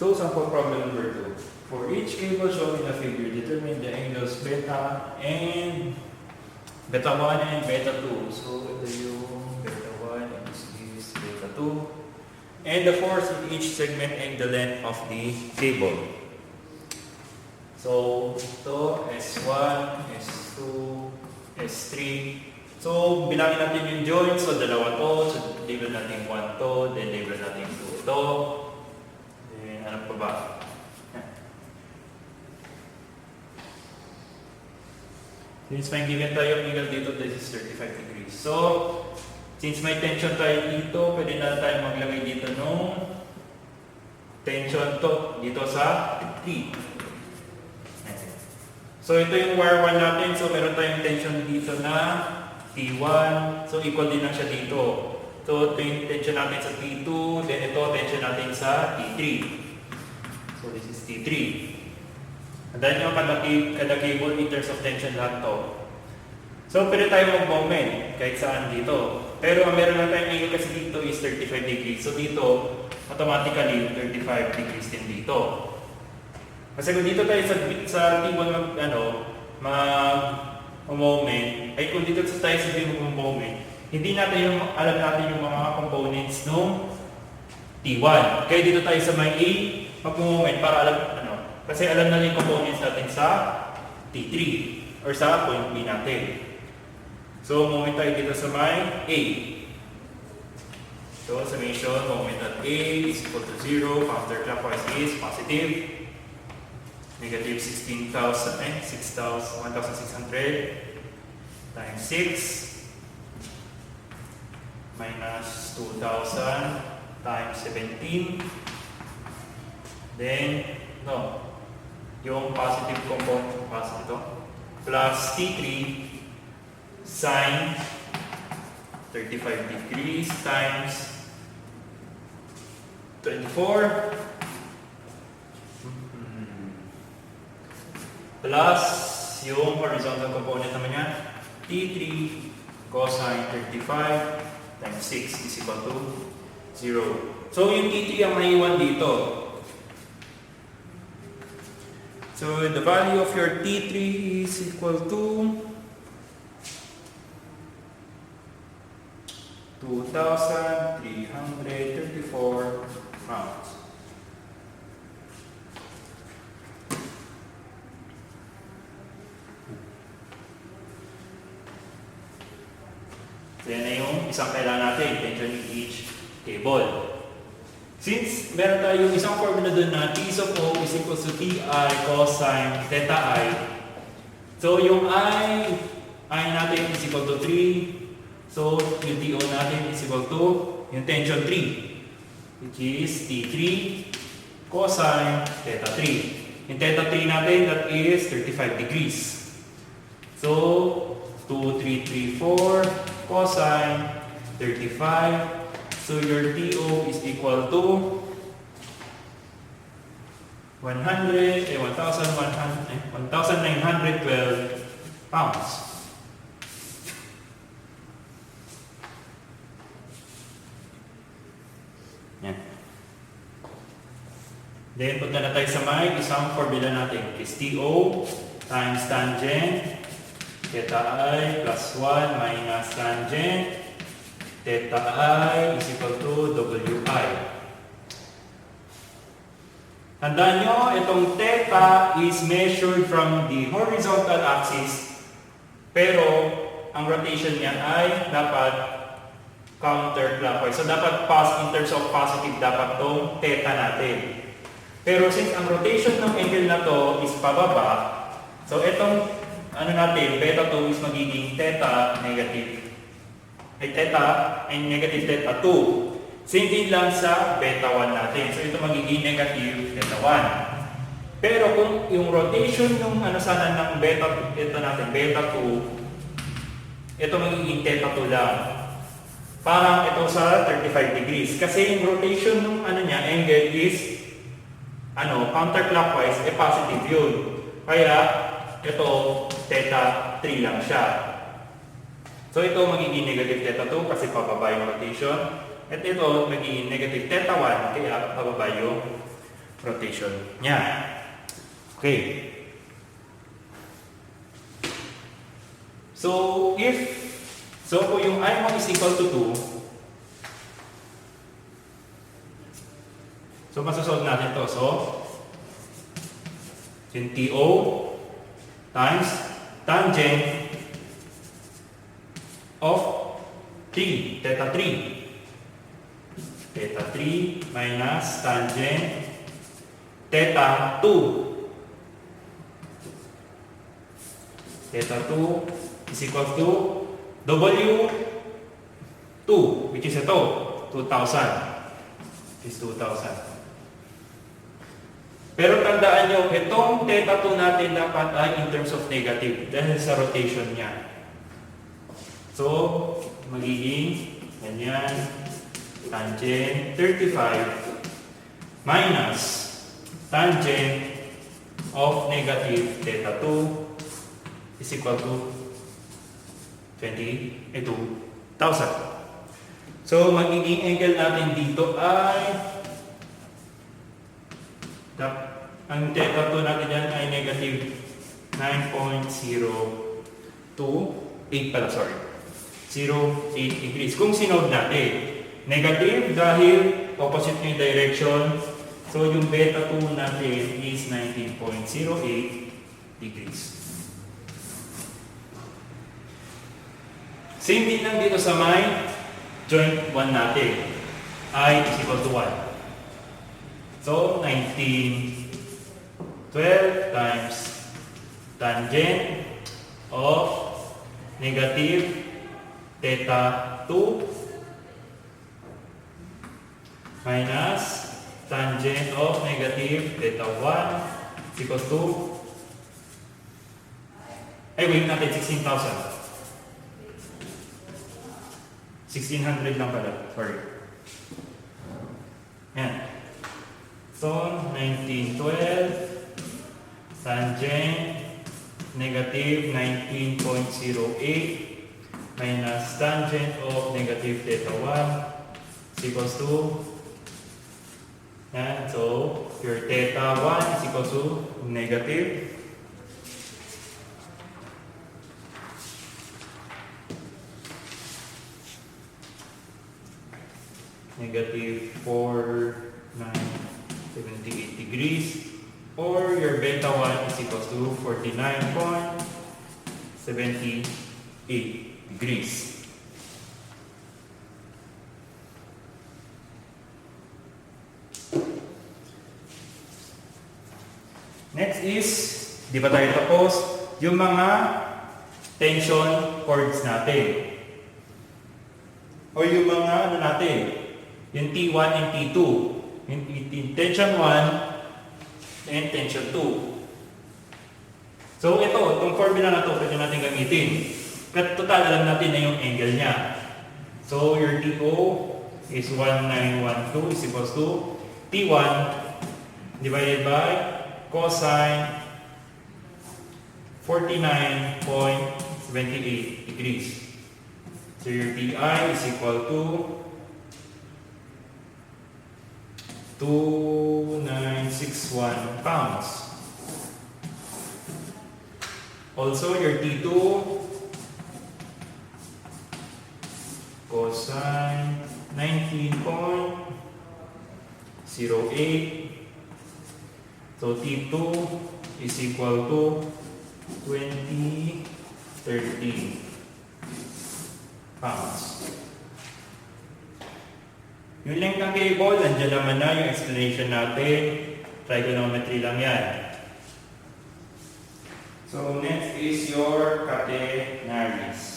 So, sample problem number 2. For each cable shown in a figure, determine the angles beta and beta 1 and beta 2. So, ito yung beta 1 and this is beta 2. And the force in each segment and the length of the cable. So, ito S1, S2, S3. So, bilangin natin yung joints. So, dalawa to. So, label natin 1 to. Then, label natin 2 ito. Then, ano pa ba? Since may given tayo angle dito, this is 35 degrees. So, since may tension tayo dito, pwede na tayo maglagay dito nung tension to dito sa T. So, ito yung wire 1 natin. So, meron tayong tension dito na T1. So, equal din lang siya dito. So, ito yung tension natin sa T2. Then, ito tension natin sa T3. So, this is T3. Tandaan nyo, kada cable in terms of tension lahat to. So, pwede tayo mag-moment kahit saan dito. Pero, ang meron lang tayong angle kasi dito is 35 degrees. So, dito, automatically, 35 degrees din dito. Kasi kung dito tayo sa T1 mag-moment, ay kung dito tayo sa T1 mag-moment, hindi natin alam natin yung mga components ng T1. Kaya dito tayo sa may A, mag-moment para alam, kasi alam na yung components natin sa T3 or sa point B natin. So, moment tayo dito sa may A. So, summation, moment at A is equal to 0, counterclockwise is positive. Negative 1,600 times 6 minus 2,000 times 17. Then, yung positive component, plus T3 sine 35 degrees times 24 plus yung horizontal component naman niya, T3 cosine 35 times 6 is equal to 0. So, yung T3 ang maiwan dito. So, the value of your T3 is equal to 2,334 pounds. Yan na yung isang kailangan natin, tension in each cable. Since meron tayong isang formula doon na T sub O is equal to Ti cosine theta I. So yung I natin is equal to 3. So yung TO natin is equal to yung tension 3, which is T3 cosine theta 3. Yung theta 3 natin, that is 35 degrees. So 2,334 cosine 35. So your TO is equal to 1,912 pounds. Yan. Then punta na tayo sa may isang formula natin. Is TO times tangent theta I plus 1 minus tangent theta I is equal to Wi. Tandaan nyo, itong theta is measured from the horizontal axis, pero ang rotation niya ay dapat counterclockwise. So dapat in terms of positive, dapat itong theta natin. Pero since ang rotation ng angle na to is pababa, so itong beta 2 is magiging theta negative. Ay theta and negative theta 2. Same din lang sa beta 1 natin. So ito magiging negative theta 1. Pero kung yung rotation ng ng beta beta 2, ito magiging theta 2 lang. Parang ito sa 35 degrees. Kasi yung rotation ng angle is counterclockwise, positive yun. Kaya ito theta 3 lang siya. So ito magiging negative theta 2 kasi pababa yung rotation. At ito magiging negative theta 1 kaya pababa yung rotation niya. Okay. So, kung yung I1 is equal to 2, so masasolve natin to. So, yung TO times tangent of 3, theta 3. Theta 3 minus tangent theta 2. Theta 2 is equal to W2, which is ito, 2,000. Is 2,000. Pero tandaan nyo, itong theta 2 natin dapat ay in terms of negative dahil sa rotation niya. So, magiging ganyan, tangent 35 minus tangent of negative theta 2 is equal to 2,000. So, magiging angle natin dito ay ang theta 2 natin dyan ay negative 9.028 pala, sorry. 0.8 degrees. Kung sinode natin, negative dahil opposite yung direction. So, yung beta 2 natin is 19.08 degrees. Same din lang dito sa may joint 1 natin. I is equal to 1. So, 1912 times tangent of negative theta 2 minus tangent of negative theta 1 equals to, wait natin, 16,000. 1,600 lang pala, sorry. Yan. So, 1912 tangent negative 19.08 minus tangent of negative theta 1 is equals to, yan, so your theta 1 is equals to negative negative 4,978 degrees, or your beta 1 is equals to 49.78 degrees. Next is, di ba tayo tapos, yung mga tension cords natin. O yung mga ano natin, yung T1 and T2. Yung tension 1 and tension 2. So ito, itong formula na ito, pwede natin gamitin. At total, alam natin na yung angle niya. So your TO is 1912 is equals to T1 divided by cosine 49.78 degrees. So your TI is equal to 2,961 pounds. Also your T2 cosine 19.08. So T2 is equal to 2013 pounds. Yung length ng cable, nandiyan naman na yung explanation natin. Trigonometry lang yan. So next is your catenaries.